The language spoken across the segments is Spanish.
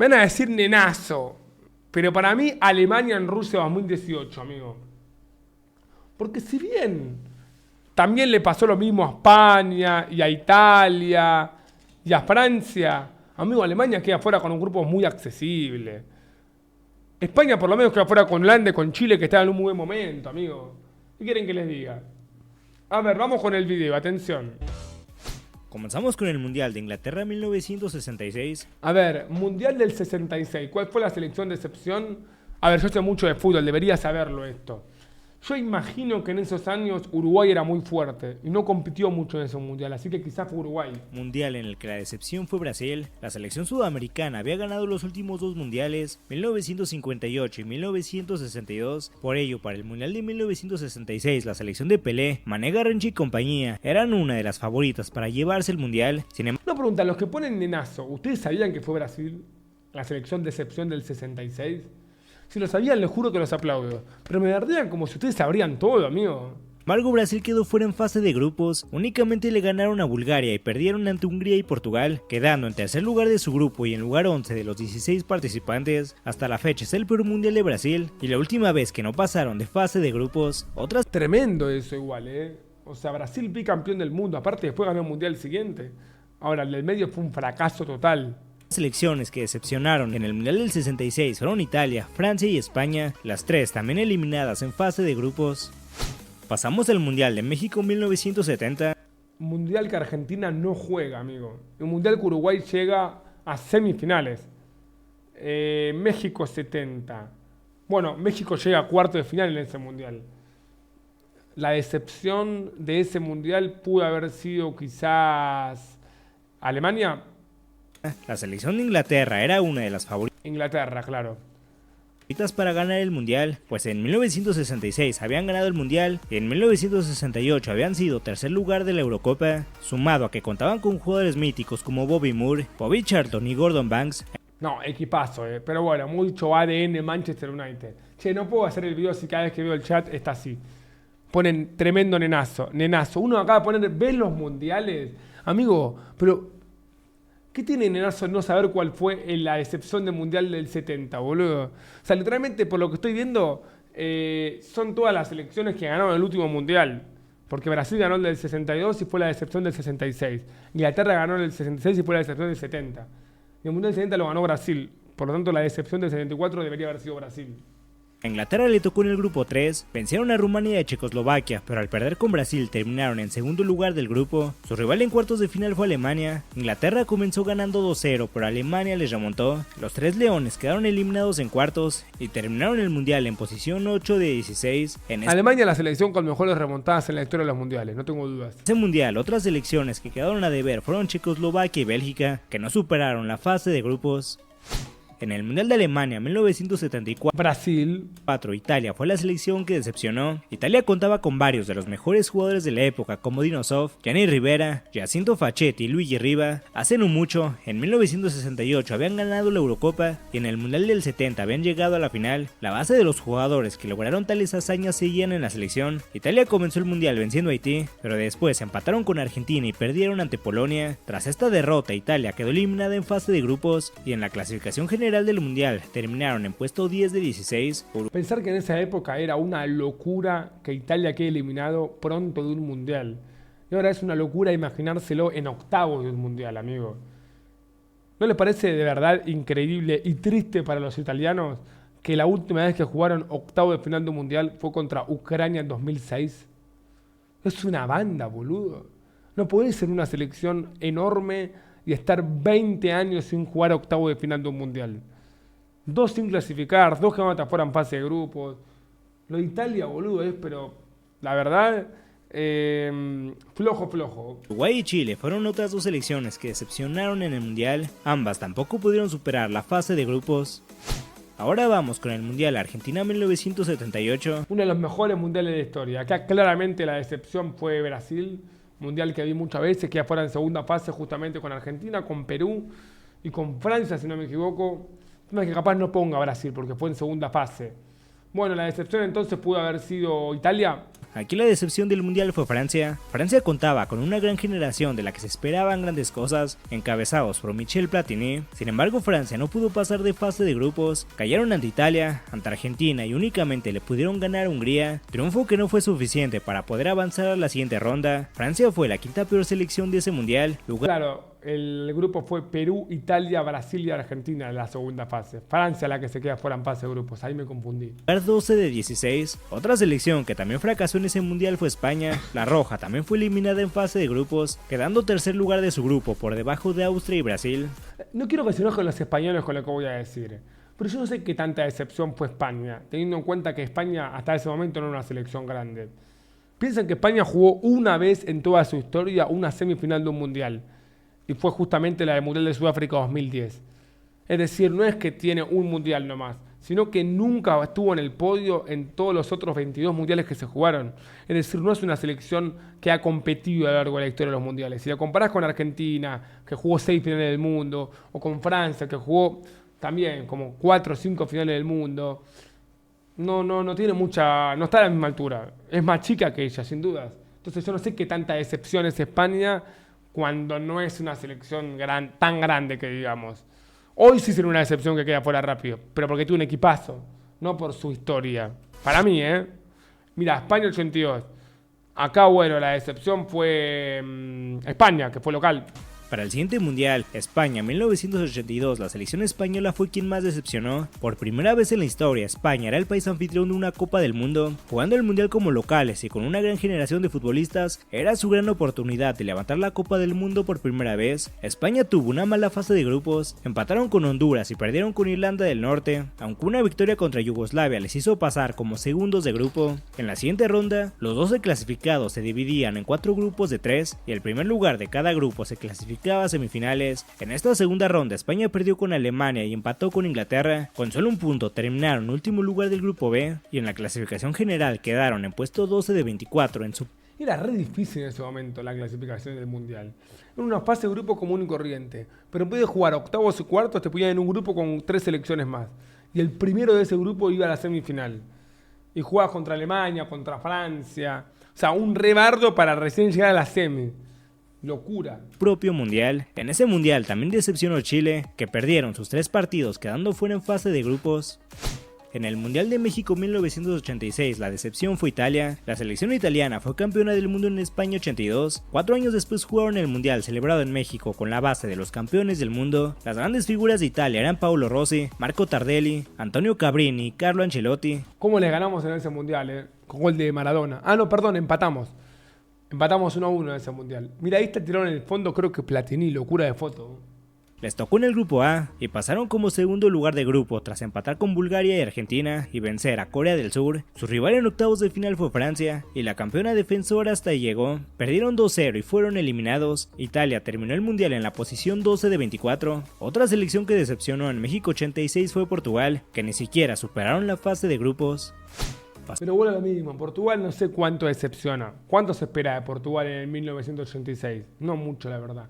Me van a decir nenazo. Pero para mí, Alemania en Rusia 2018, amigo. Porque si bien también le pasó lo mismo a España y a Italia y a Francia, amigo, Alemania queda fuera con un grupo muy accesible. España por lo menos queda fuera con Holanda y con Chile, que está en un muy buen momento, amigo. ¿Qué quieren que les diga? A ver, vamos con el video, atención. Comenzamos con el Mundial de Inglaterra 1966. A ver, Mundial del 66. ¿Cuál fue la selección de excepción? A ver, yo sé mucho de fútbol, debería saberlo esto. Yo imagino que en esos años Uruguay era muy fuerte y no compitió mucho en ese mundial, así que quizás fue Uruguay. Mundial en el que la decepción fue Brasil. La selección sudamericana había ganado los últimos dos mundiales, 1958 y 1962. Por ello, para el Mundial de 1966, la selección de Pelé, Mané Garrincha y compañía eran una de las favoritas para llevarse el mundial. Sin embargo, Una pregunta, los que ponen nenazo, ¿ustedes sabían que fue Brasil la selección de excepción del 66? Si lo sabían, les juro que los aplaudo. Pero me verdean como si ustedes sabrían todo, amigo. Brasil quedó fuera en fase de grupos, únicamente le ganaron a Bulgaria y perdieron ante Hungría y Portugal, quedando en tercer lugar de su grupo y en lugar 11 de los 16 participantes. Hasta la fecha es el peor mundial de Brasil, y la última vez que no pasaron de fase de grupos, otras... Tremendo eso igual, O sea, Brasil bicampeón del mundo, aparte después ganó el mundial siguiente. Ahora, el del medio fue un fracaso total. Selecciones que decepcionaron en el Mundial del 66 fueron Italia, Francia y España, las tres también eliminadas en fase de grupos. Pasamos al Mundial de México 1970. Mundial que Argentina no juega, amigo. Un mundial que Uruguay llega a semifinales. México 70. Bueno, México llega a cuarto de final en ese mundial. La decepción de ese mundial pudo haber sido quizás Alemania. La selección de Inglaterra era una de las favoritas Inglaterra, claro. para ganar el mundial, pues en 1966 habían ganado el mundial y en 1968 habían sido tercer lugar de la Eurocopa, sumado a que contaban con jugadores míticos como Bobby Moore, Bobby Charlton y Gordon Banks. No, equipazo, pero bueno, mucho ADN Manchester United. Che, no puedo hacer el video si cada vez que veo el chat está así. Ponen tremendo nenazo, nenazo. Uno acaba de poner, ¿ves los mundiales? Amigo, pero ¿qué tiene nenazo no saber cuál fue la excepción del mundial del 70, boludo? O sea, literalmente por lo que estoy viendo, son todas las selecciones que ganaron el último mundial. Porque Brasil ganó el del 62 y fue la decepción del 66. Inglaterra ganó el del 66 y fue la decepción del 70. Y el mundial del 70 lo ganó Brasil. Por lo tanto, la decepción del 74 debería haber sido Brasil. A Inglaterra le tocó en el grupo 3, vencieron a Rumania y a Checoslovaquia, pero al perder con Brasil terminaron en segundo lugar del grupo. Su rival en cuartos de final fue Alemania. Inglaterra comenzó ganando 2-0, pero Alemania les remontó. Los tres leones quedaron eliminados en cuartos y terminaron el mundial en posición 8 de 16. Alemania la selección con mejores remontadas en la historia de los mundiales, no tengo dudas. Ese mundial, otras selecciones que quedaron a deber fueron Checoslovaquia y Bélgica, que no superaron la fase de grupos. En el Mundial de Alemania 1974, Brasil, Italia fue la selección que decepcionó. Italia contaba con varios de los mejores jugadores de la época como Dino Zoff, Gianni Rivera, Giacinto Facchetti y Luigi Riva. Hace no mucho, en 1968 habían ganado la Eurocopa y en el Mundial del 70 habían llegado a la final. La base de los jugadores que lograron tales hazañas seguían en la selección. Italia comenzó el Mundial venciendo a Haití, pero después empataron con Argentina y perdieron ante Polonia. Tras esta derrota, Italia quedó eliminada en fase de grupos y en la clasificación general del mundial terminaron en puesto 10 de 16. Pensar que en esa época era una locura que Italia quede eliminado pronto de un mundial. Y ahora es una locura imaginárselo en octavos de un mundial, amigo. ¿No les parece de verdad increíble y triste para los italianos que la última vez que jugaron octavo de final de un mundial fue contra Ucrania en 2006? Es una banda, boludo. No podés ser una selección enorme y estar 20 años sin jugar octavo de final de un mundial. 2 sin clasificar, 2 que van a estar fuera en fase de grupos. Lo de Italia, boludo, pero la verdad, flojo. Uruguay y Chile fueron otras dos selecciones que decepcionaron en el mundial. Ambas tampoco pudieron superar la fase de grupos. Ahora vamos con el Mundial Argentina 1978. Uno de los mejores mundiales de la historia. Acá claramente la decepción fue Brasil. Mundial que vi muchas veces, que fuera en segunda fase justamente con Argentina, con Perú y con Francia, si no me equivoco. No es que capaz no ponga Brasil porque fue en segunda fase. Bueno, la decepción entonces pudo haber sido Italia. aquí la decepción del mundial fue Francia. Francia contaba con una gran generación de la que se esperaban grandes cosas, encabezados por Michel Platini. Sin embargo, Francia no pudo pasar de fase de grupos, cayeron ante Italia, ante Argentina y únicamente le pudieron ganar a Hungría, triunfo que no fue suficiente para poder avanzar a la siguiente ronda. Francia fue la quinta peor selección de ese mundial. Claro, el grupo fue Perú, Italia, Brasil y Argentina en la segunda fase. Francia la que se queda fuera en fase de grupos, ahí me confundí. 12 de 16. Otra selección que también fracasó en ese mundial fue España. La Roja también fue eliminada en fase de grupos, quedando tercer lugar de su grupo por debajo de Austria y Brasil. No quiero que se enojen los españoles con lo que voy a decir, pero yo no sé qué tanta decepción fue España, teniendo en cuenta que España hasta ese momento no era una selección grande. Piensen que España jugó una vez en toda su historia una semifinal de un mundial, y fue justamente la del Mundial de Sudáfrica 2010. Es decir, no es que tiene un mundial nomás, sino que nunca estuvo en el podio en todos los otros 22 mundiales que se jugaron. Es decir, no es una selección que ha competido a lo largo de la historia de los mundiales. Si la comparás con Argentina, que jugó 6 finales del mundo, o con Francia, que jugó también como 4 o 5 finales del mundo, no tiene mucha, no está a la misma altura. Es más chica que ella, sin dudas. Entonces yo no sé qué tanta decepción es España cuando no es una selección tan grande que digamos. Hoy sí sería una decepción que queda fuera rápido, pero porque tuvo un equipazo, no por su historia. Para mí, Mira, España 82. Acá, bueno, la decepción fue España, que fue local. Para el siguiente mundial, España 1982, la selección española fue quien más decepcionó. Por primera vez en la historia, España era el país anfitrión de una Copa del Mundo. Jugando el mundial como locales y con una gran generación de futbolistas, era su gran oportunidad de levantar la Copa del Mundo por primera vez. España tuvo una mala fase de grupos, empataron con Honduras y perdieron con Irlanda del Norte, aunque una victoria contra Yugoslavia les hizo pasar como segundos de grupo. En la siguiente ronda, los 12 clasificados se dividían en 4 grupos de 3 y el primer lugar de cada grupo se clasificaba a semifinales. En esta segunda ronda España perdió con Alemania y empató con Inglaterra. Con solo un punto terminaron en último lugar del grupo B y en la clasificación general quedaron en puesto 12 de 24 en su... Era re difícil en ese momento la clasificación del mundial. Era una fase de grupo común y corriente, pero en vez de jugar octavos y cuartos te ponían en un grupo con 3 selecciones más. Y el primero de ese grupo iba a la semifinal. Y jugaba contra Alemania, contra Francia. O sea, un rebardo para recién llegar a la semi. Locura. Propio mundial. En ese mundial también decepcionó Chile, que perdieron sus 3 partidos quedando fuera en fase de grupos. En el Mundial de México 1986 la decepción fue Italia. La selección italiana fue campeona del mundo en España 82. 4 años después jugaron el mundial celebrado en México con la base de los campeones del mundo. Las grandes figuras de Italia eran Paolo Rossi, Marco Tardelli, Antonio Cabrini y Carlo Ancelotti. ¿Cómo les ganamos en ese mundial? Con gol de Maradona. Ah, no, perdón, empatamos. Empatamos 1-1 en ese mundial. Mira, ahí está tirado en el fondo, creo que Platini, locura de foto. Les tocó en el grupo A y pasaron como segundo lugar de grupo tras empatar con Bulgaria y Argentina y vencer a Corea del Sur. Su rival en octavos de final fue Francia y la campeona defensora hasta ahí llegó. Perdieron 2-0 y fueron eliminados. Italia terminó el mundial en la posición 12 de 24. Otra selección que decepcionó en México 86 fue Portugal, que ni siquiera superaron la fase de grupos. Pero bueno, lo mismo, Portugal no sé cuánto decepciona. ¿Cuánto se espera de Portugal en el 1986? No mucho, la verdad.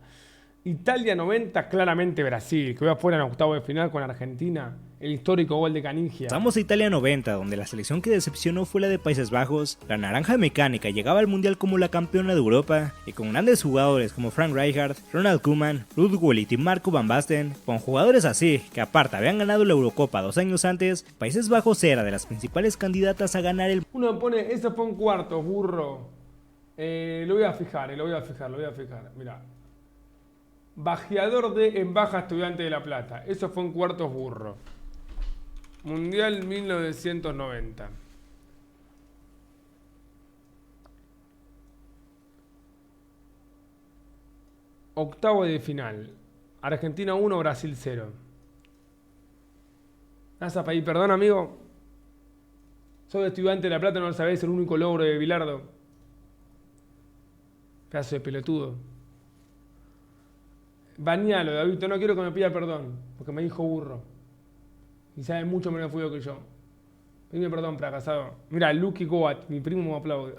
Italia 90, claramente Brasil, que va afuera en octavo de final con Argentina, el histórico gol de Canigia. Pasamos a Italia 90, donde la selección que decepcionó fue la de Países Bajos. La naranja mecánica llegaba al mundial como la campeona de Europa, y con grandes jugadores como Frank Rijkaard, Ronald Koeman, Ruud Gullit y Marco van Basten. Con jugadores así, que aparte habían ganado la Eurocopa 2 años antes, Países Bajos era de las principales candidatas a ganar el... Uno me pone, eso fue un cuarto, burro. Lo voy a fijar, mirá. Bajeador de Embaja Estudiante de La Plata. Eso fue en cuartos, burro. Mundial 1990. Octavo de final. Argentina 1, Brasil 0. Nasa para ahí, perdón, amigo. Soy Estudiante de La Plata, no lo sabés, el único logro de Bilardo. Pedazo de pelotudo. Bañalo, David, no quiero que me pida perdón, porque me dijo burro. Y sabe mucho menos de fútbol que yo. Pídeme perdón, fracasado. Mira, Lucky Goat, mi primo me aplaude.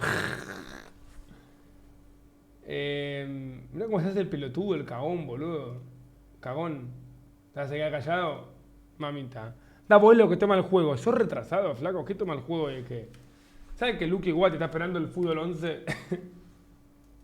Mira cómo se hace el pelotudo, el cagón, boludo. Cagón. ¿Te vas a quedar callado? Mamita. Da, vos lo que toma el juego. ¿Sos retrasado, flaco? ¿Qué toma el juego de qué? ¿Sabes que Luke Watt está esperando el fútbol 11?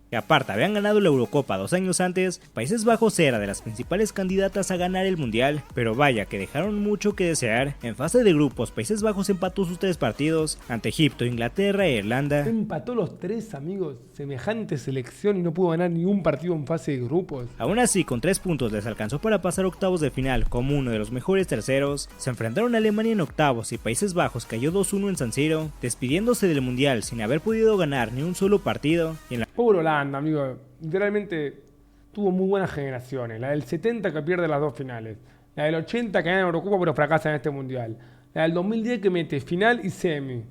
Que aparte habían ganado la Eurocopa 2 años antes, Países Bajos era de las principales candidatas a ganar el Mundial, pero vaya que dejaron mucho que desear. En fase de grupos, Países Bajos empató sus 3 partidos ante Egipto, Inglaterra e Irlanda. Empató los 3, amigos. Semejante selección y no pudo ganar ni un partido en fase de grupos. Aún así, con 3 puntos les alcanzó para pasar octavos de final como uno de los mejores terceros. Se enfrentaron a Alemania en octavos y Países Bajos cayó 2-1 en San Siro, despidiéndose del Mundial sin haber podido ganar ni un solo partido. Y en la Pobre Holanda, amigo. Literalmente tuvo muy buenas generaciones. La del 70 que pierde las 2 finales. La del 80 que gana Eurocopa pero fracasa en este Mundial. La del 2010 que mete final y semi.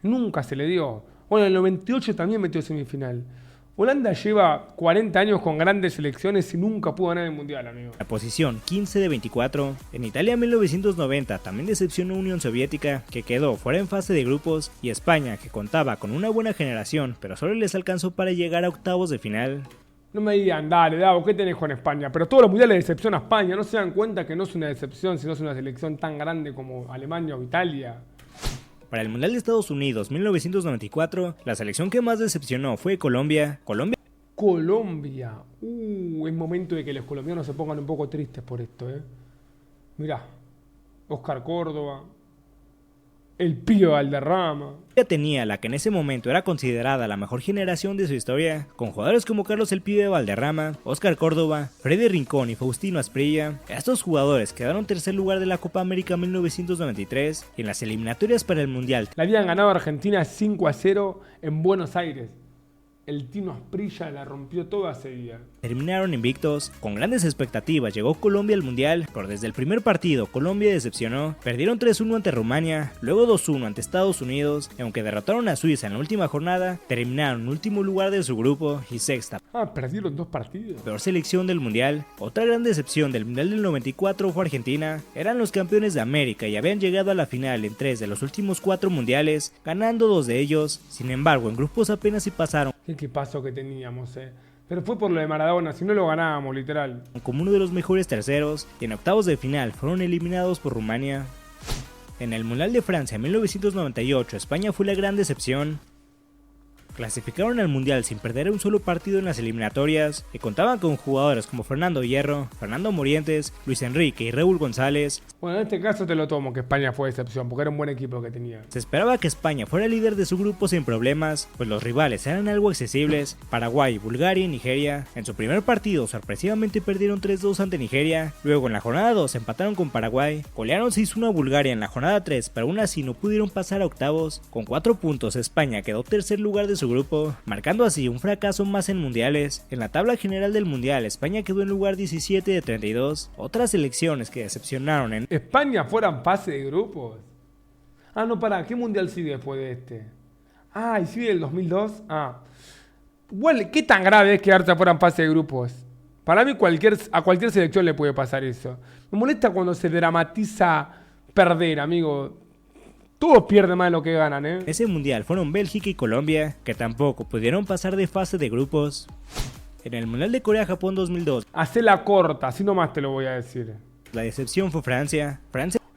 Nunca se le dio. Bueno, en el 98 también metió semifinal. Holanda lleva 40 años con grandes selecciones y nunca pudo ganar el Mundial, amigo. la posición 15 de 24. En Italia en 1990 también decepcionó Unión Soviética, que quedó fuera en fase de grupos, y España, que contaba con una buena generación, pero solo les alcanzó para llegar a octavos de final. No me digan, dale, Davo, ¿qué tenés con España? Pero todos los mundiales decepciona a España. No se dan cuenta que no es una decepción, sino es una selección tan grande como Alemania o Italia. Para el Mundial de Estados Unidos 1994, la selección que más decepcionó fue Colombia. Colombia. Es momento de que los colombianos se pongan un poco tristes por esto, Mirá, Oscar Córdoba, el Pío Valderrama. Ya tenía la que en ese momento era considerada la mejor generación de su historia, con jugadores como Carlos el Pibe Valderrama, Oscar Córdoba, Freddy Rincón y Faustino Asprilla. Estos jugadores quedaron tercer lugar de la Copa América 1993 y en las eliminatorias para el Mundial La habían ganado a Argentina 5-0 en Buenos Aires. El Tino Asprilla la rompió toda ese día. terminaron invictos. Con grandes expectativas llegó Colombia al Mundial, pero desde el primer partido Colombia decepcionó. Perdieron 3-1 ante Rumania, luego 2-1 ante Estados Unidos, y aunque derrotaron a Suiza en la última jornada, terminaron en último lugar de su grupo y sexta. Perdieron 2 partidos. Peor selección del Mundial. Otra gran decepción del Mundial del 94 fue Argentina. Eran los campeones de América y habían llegado a la final en 3 de los últimos 4 mundiales, ganando 2 de ellos. Sin embargo, en grupos apenas si pasaron. Qué paso que teníamos, Pero fue por lo de Maradona, si no lo ganábamos, literal. Como uno de los mejores terceros, y en octavos de final fueron eliminados por Rumania. En el Mundial de Francia en 1998, España fue la gran decepción. Clasificaron al Mundial sin perder un solo partido en las eliminatorias y contaban con jugadores como Fernando Hierro, Fernando Morientes, Luis Enrique y Raúl González. Bueno, en este caso te lo tomo que España fue decepción, porque era un buen equipo que tenía. Se esperaba que España fuera líder de su grupo sin problemas, pues los rivales eran algo accesibles: Paraguay, Bulgaria y Nigeria. En su primer partido sorpresivamente perdieron 3-2 ante Nigeria, luego en la jornada 2 empataron con Paraguay, golearon 6-1 a Bulgaria en la jornada 3, pero aún así no pudieron pasar a octavos. Con 4 puntos España quedó tercer lugar de su grupo, marcando así un fracaso más en mundiales. En la tabla general del mundial, España quedó en lugar 17 de 32. Otras selecciones que decepcionaron en España fuera en fase de grupos. No, pará, ¿qué mundial sigue después de este? ¿Y sigue el 2002? Igual, ¿qué tan grave es quedarse fuera en fase de grupos? Para mí a cualquier selección le puede pasar eso. Me molesta cuando se dramatiza perder, amigo. Todos pierden más de lo que ganan, Ese mundial fueron Bélgica y Colombia, que tampoco pudieron pasar de fase de grupos. En el Mundial de Corea-Japón 2002, Hacela corta, así nomás te lo voy a decir. la decepción fue Francia.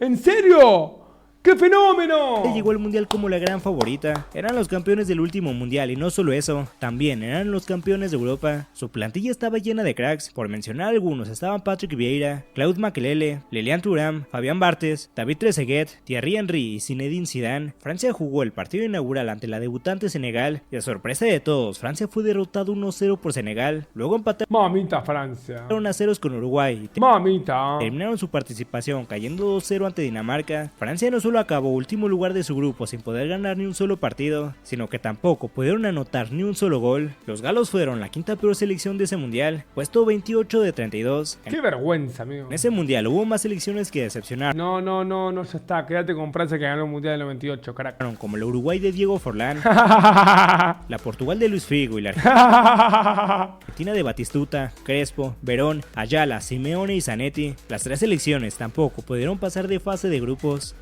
¿En serio? ¡Qué fenómeno! Llegó al mundial como la gran favorita. Eran los campeones del último mundial y no solo eso, también eran los campeones de Europa. Su plantilla estaba llena de cracks, por mencionar algunos estaban Patrick Vieira, Claude Makélélé, Lilian Thuram, Fabián Barthez, David Trezeguet, Thierry Henry y Zinedine Zidane. Francia jugó el partido inaugural ante la debutante Senegal y a sorpresa de todos, Francia fue derrotado 1-0 por Senegal. Luego empataron Mamita Francia. a ceros con Uruguay y Mamita. terminaron su participación cayendo 2-0 ante Dinamarca. Francia no solo acabó último lugar de su grupo sin poder ganar ni un solo partido, sino que tampoco pudieron anotar ni un solo gol. Los galos fueron la quinta peor selección de ese mundial, puesto 28 de 32. Qué vergüenza, amigo. En ese mundial hubo más selecciones que decepcionaron. No, ya está. Quédate con Francia que ganó el mundial del 98, crack. Como el Uruguay de Diego Forlán, la Portugal de Luis Figo y la Argentina de Batistuta, Crespo, Verón, Ayala, Simeone y Zanetti. Las 3 selecciones tampoco pudieron pasar de fase de grupos.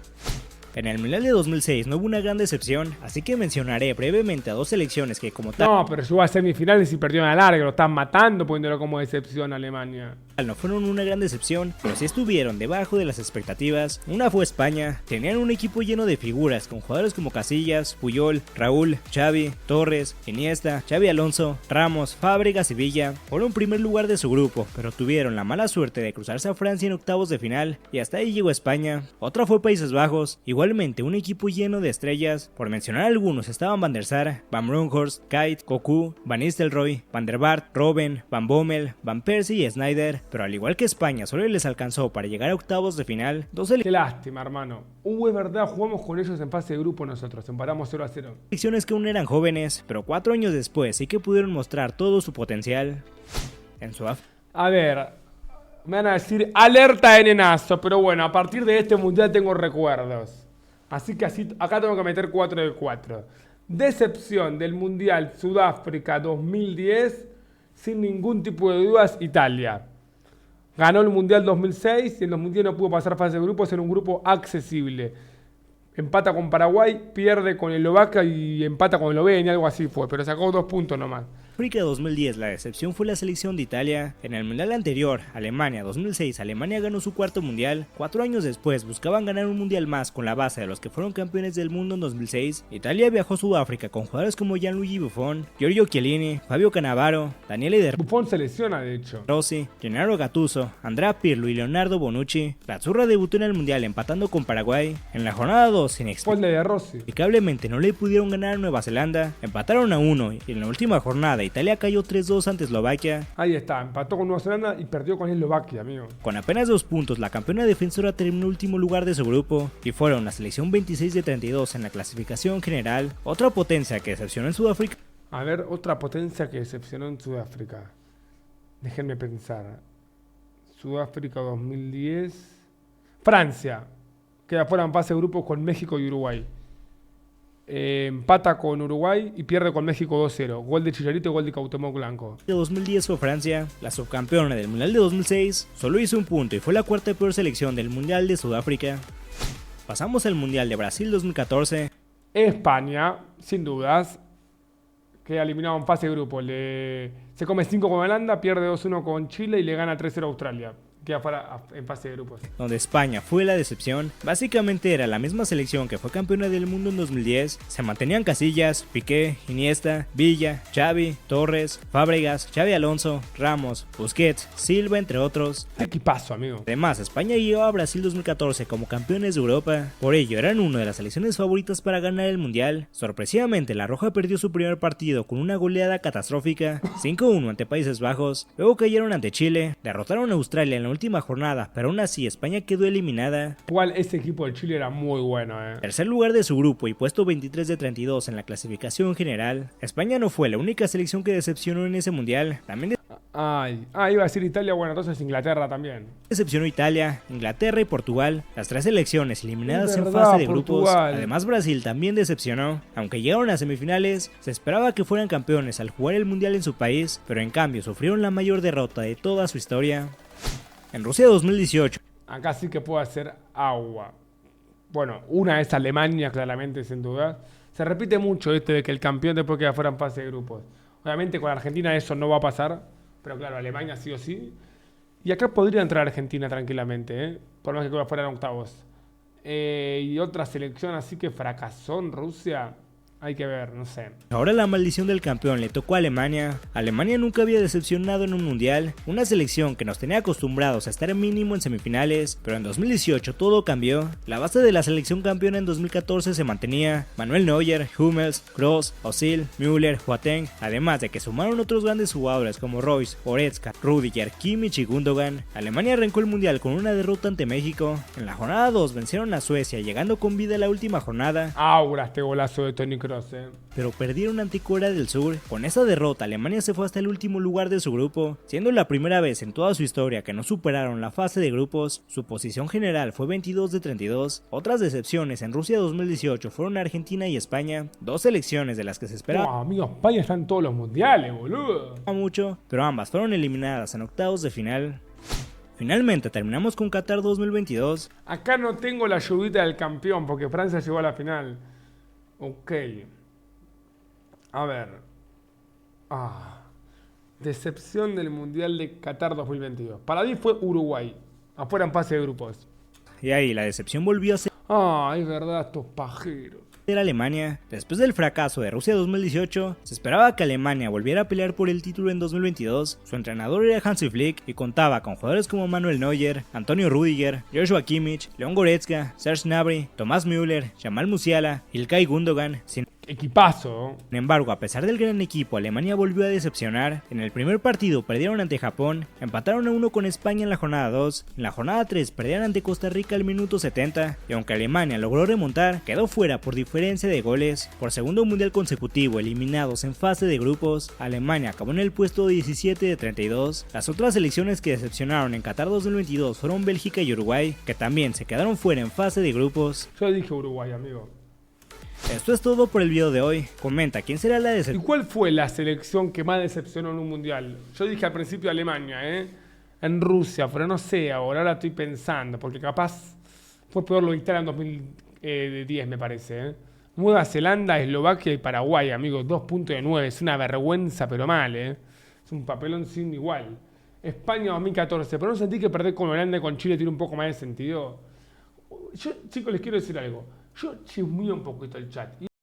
En el Mundial de 2006 no hubo una gran decepción, así que mencionaré brevemente a 2 selecciones que como tal... No, pero llegó a semifinales y perdió en la larga, lo están matando poniéndolo como decepción a Alemania. No fueron una gran decepción, pero sí estuvieron debajo de las expectativas. Una fue España, tenían un equipo lleno de figuras con jugadores como Casillas, Puyol, Raúl, Xavi, Torres, Iniesta, Xavi Alonso, Ramos, Fábregas y Villa. Fueron primer lugar de su grupo, pero tuvieron la mala suerte de cruzarse a Francia en octavos de final y hasta ahí llegó España. Otra fue Países Bajos, igualmente un equipo lleno de estrellas, por mencionar algunos estaban Van der Sar, Van Bronckhorst, Kuyt, Cocu, Van Nistelrooy, Van der Vaart, Robben, Van Bommel, Van Persie y Sneijder, pero al igual que España solo les alcanzó para llegar a octavos de final. Qué lástima, hermano. Es verdad, jugamos con ellos en fase de grupo nosotros, empatamos 0-0. Selecciones que aún eran jóvenes, pero 4 años después sí que pudieron mostrar todo su potencial en Sudáfrica. A ver, me van a decir alerta de nenazo, pero bueno, a partir de este mundial tengo recuerdos. Así que acá tengo que meter 4 de 4. Decepción del mundial Sudáfrica 2010, sin ningún tipo de dudas, Italia. Ganó el mundial 2006 y en los mundiales no pudo pasar fase de grupos, era un grupo accesible. Empata con Paraguay, pierde con Eslovaquia y empata con Eslovenia, algo así fue, pero sacó 2 puntos nomás. África 2010, la decepción fue la selección de Italia. En el mundial anterior, Alemania 2006, Alemania ganó su cuarto mundial. 4 años después buscaban ganar un mundial más con la base de los que fueron campeones del mundo en 2006. Italia viajó a Sudáfrica con jugadores como Gianluigi Buffon, Giorgio Chiellini, Fabio Cannavaro, Daniele De Buffon se lesiona de hecho. Rossi, Gennaro Gattuso, Andrea Pirlo y Leonardo Bonucci. La Azzurra debutó en el mundial empatando con Paraguay. En la jornada 2, inexplicablemente no le pudieron ganar a Nueva Zelanda. Empataron a 1 y en la última jornada Italia cayó 3-2 ante Eslovaquia. Ahí está, empató con Nueva Zelanda y perdió con Eslovaquia, amigo. Con apenas 2 puntos, la campeona defensora terminó último lugar de su grupo y fueron la selección 26 de 32 en la clasificación general. Otra potencia que decepcionó en Sudáfrica. A ver, otra potencia que decepcionó en Sudáfrica. Déjenme pensar. Sudáfrica 2010. Francia. Queda fuera en fase de grupos con México y Uruguay. Empata con Uruguay y pierde con México 2-0. Gol de Chicharito y gol de Cuauhtémoc Blanco. De 2010 fue Francia, la subcampeona del Mundial de 2006, solo hizo un punto y fue la cuarta peor selección del Mundial de Sudáfrica. Pasamos al Mundial de Brasil 2014. España, sin dudas, queda eliminado en fase de grupo. Se come 5 con Holanda, pierde 2-1 con Chile y le gana 3-0 a Australia. Queda fuera en fase de grupos. Donde España fue la decepción, básicamente era la misma selección que fue campeona del mundo en 2010. Se mantenían Casillas, Piqué, Iniesta, Villa, Xavi, Torres, Fábregas, Xavi Alonso, Ramos, Busquets, Silva, entre otros. Equipazo, amigo. Además, España guió a Brasil 2014 como campeones de Europa, por ello eran una de las selecciones favoritas para ganar el mundial. Sorpresivamente, la Roja perdió su primer partido con una goleada catastrófica, 5-1 ante Países Bajos, luego cayeron ante Chile, derrotaron a Australia en la última jornada, pero aún así España quedó eliminada. Igual ese equipo de Chile era muy bueno, Tercer lugar de su grupo y puesto 23 de 32 en la clasificación general. España no fue la única selección que decepcionó en ese mundial, también iba a decir Italia, bueno, entonces Inglaterra también. Decepcionó Italia, Inglaterra y Portugal, las 3 selecciones eliminadas en fase de grupos. Además Brasil también decepcionó, aunque llegaron a semifinales, se esperaba que fueran campeones al jugar el mundial en su país, pero en cambio sufrieron la mayor derrota de toda su historia. En Rusia 2018. Acá sí que puedo hacer agua. Bueno, una es Alemania, claramente, sin duda. Se repite mucho de que el campeón después queda fuera en fase de grupos. Obviamente con Argentina eso no va a pasar, pero claro, Alemania sí o sí. Y acá podría entrar Argentina tranquilamente, por más que quede fuera en octavos. Y otra selección así que fracasó en Rusia. Hay que ver, no sé. Ahora la maldición del campeón le tocó a Alemania. Alemania nunca había decepcionado en un mundial, una selección que nos tenía acostumbrados a estar mínimo en semifinales, pero en 2018 todo cambió. La base de la selección campeona en 2014 se mantenía: Manuel Neuer, Hummels, Kroos, Özil, Müller, Boateng, además de que sumaron otros grandes jugadores como Royce, Goretzka, Rüdiger, Kimmich y Gundogan. Alemania arrancó el mundial con una derrota ante México. En la jornada 2 vencieron a Suecia, llegando con vida a la última jornada. Aura este golazo de Toni Kroos. Pero perdieron ante Corea del Sur. Con esa derrota, Alemania se fue hasta el último lugar de su grupo, siendo la primera vez en toda su historia que no superaron la fase de grupos. Su posición general fue 22 de 32. Otras decepciones en Rusia 2018 fueron Argentina y España, 2 selecciones de las que se esperaba amigo, España está en todos los mundiales, boludo. mucho, pero ambas fueron eliminadas en octavos de final. Finalmente terminamos con Qatar 2022. Acá no tengo la ayudita del campeón porque Francia llegó a la final. Ok. A ver. Decepción del Mundial de Qatar 2022. Para mí fue Uruguay. Afuera en fase de grupos. Y ahí la decepción volvió a ser Es verdad, estos pajeros. Alemania. Después del fracaso de Rusia 2018, se esperaba que Alemania volviera a pelear por el título en 2022. Su entrenador era Hansi Flick y contaba con jugadores como Manuel Neuer, Antonio Rüdiger, Joshua Kimmich, Leon Goretzka, Serge Gnabry, Thomas Müller, Jamal Musiala, Ilkay Gundogan. Sin Equipazo. embargo, a pesar del gran equipo, Alemania volvió a decepcionar. En el primer partido perdieron ante Japón, empataron a 1 con España en la jornada 2, en la jornada 3 perdieron ante Costa Rica al minuto 70, y aunque Alemania logró remontar, quedó fuera por diferencia de goles. Por segundo mundial consecutivo eliminados en fase de grupos, Alemania acabó en el puesto 17 de 32. Las otras selecciones que decepcionaron en Qatar 2022 fueron Bélgica y Uruguay, que también se quedaron fuera en fase de grupos. Yo dije Uruguay, amigo. Esto es todo por el video de hoy. Comenta quién será la ¿Y decepción. cuál fue la selección que más decepcionó en un mundial? Yo dije al principio Alemania, en Rusia, pero no sé ahora estoy pensando, porque capaz fue peor lo de Italia en 2010, me parece. Nueva Zelanda, Eslovaquia y Paraguay, amigos, 2 puntos de 9, es una vergüenza, pero mal, es un papelón sin igual. España 2014, pero no sentí que perder con Holanda y con Chile tiene un poco más de sentido. Yo, chicos, les quiero decir algo. Yo chismeo un poquito el chat.